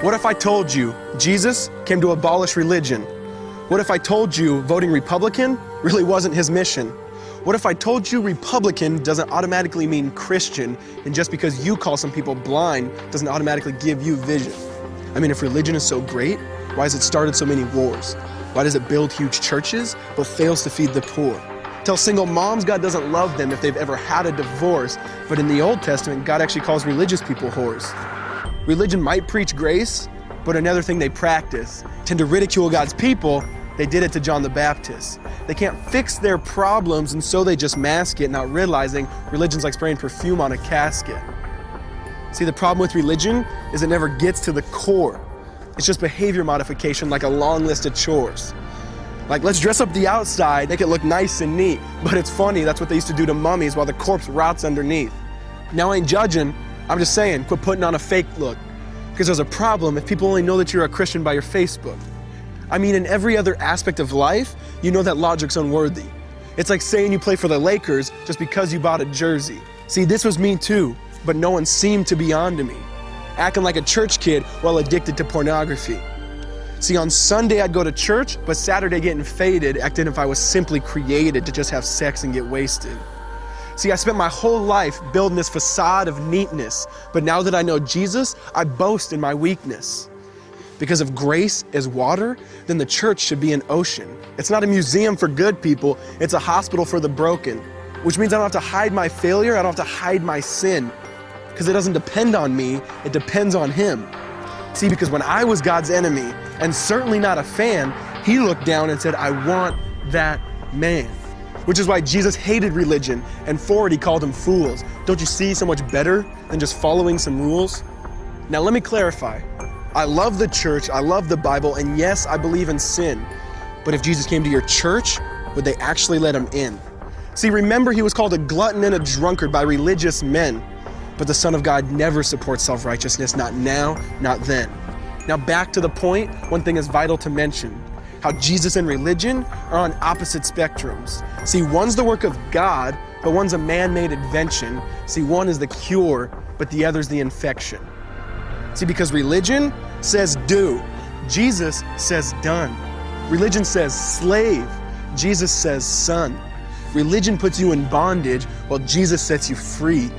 What if I told you Jesus came to abolish religion? What if I told you voting Republican really wasn't his mission? What if I told you Republican doesn't automatically mean Christian, and just because you call some people blind doesn't automatically give you vision? I mean, if religion is so great, why has it started so many wars? Why does it build huge churches but fails to feed the poor? Tell single moms God doesn't love them if they've ever had a divorce, but in the Old Testament, God actually calls religious people whores. Religion might preach grace, but another thing they practice. Tend to ridicule God's people. They did it to John the Baptist. They can't fix their problems, and so they just mask it, not realizing religion's like spraying perfume on a casket. See, the problem with religion is it never gets to the core. It's just behavior modification, like a long list of chores. Like, let's dress up the outside, make it look nice and neat. But it's funny, that's what they used to do to mummies while the corpse rots underneath. Now, I ain't judging, I'm just saying, quit putting on a fake look. Because there's a problem if people only know that you're a Christian by your Facebook. I mean, in every other aspect of life, you know that logic's unworthy. It's like saying you play for the Lakers just because you bought a jersey. See, this was me too, but no one seemed to be on to me. Acting like a church kid while addicted to pornography. See, on Sunday I'd go to church, but Saturday getting faded, acting if I was simply created to just have sex and get wasted. See, I spent my whole life building this facade of neatness, but now that I know Jesus, I boast in my weakness. Because if grace is water, then the church should be an ocean. It's not a museum for good people, it's a hospital for the broken. Which means I don't have to hide my failure, I don't have to hide my sin. Because it doesn't depend on me, it depends on Him. See, because when I was God's enemy, and certainly not a fan, He looked down and said, I want that man. Which is why Jesus hated religion, and for it He called them fools. Don't you see so much better than just following some rules? Now let me clarify. I love the church, I love the Bible, and yes, I believe in sin. But if Jesus came to your church, would they actually let Him in? See, remember He was called a glutton and a drunkard by religious men. But the Son of God never supports self-righteousness, not now, not then. Now back to the point, one thing is vital to mention. How Jesus and religion are on opposite spectrums. See, one's the work of God, but one's a man-made invention. See, one is the cure, but the other's the infection. See, because religion says do, Jesus says done. Religion says slave, Jesus says son. Religion puts you in bondage, while Jesus sets you free.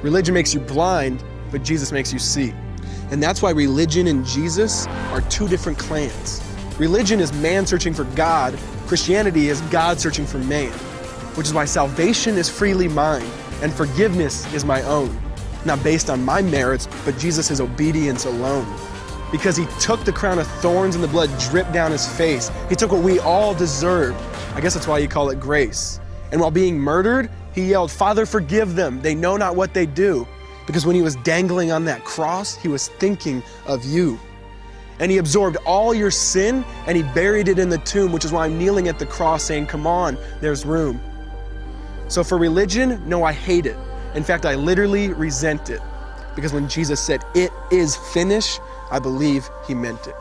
Religion makes you blind, but Jesus makes you see. And that's why religion and Jesus are two different clans. Religion is man searching for God. Christianity is God searching for man. Which is why salvation is freely mine, and forgiveness is my own. Not based on my merits, but Jesus' obedience alone. Because He took the crown of thorns and the blood dripped down His face. He took what we all deserved. I guess that's why you call it grace. And while being murdered, He yelled, Father, forgive them. They know not what they do. Because when He was dangling on that cross, He was thinking of you. And He absorbed all your sin and He buried it in the tomb, which is why I'm kneeling at the cross saying, come on, there's room. So for religion, no, I hate it. In fact, I literally resent it. Because when Jesus said, it is finished, I believe He meant it.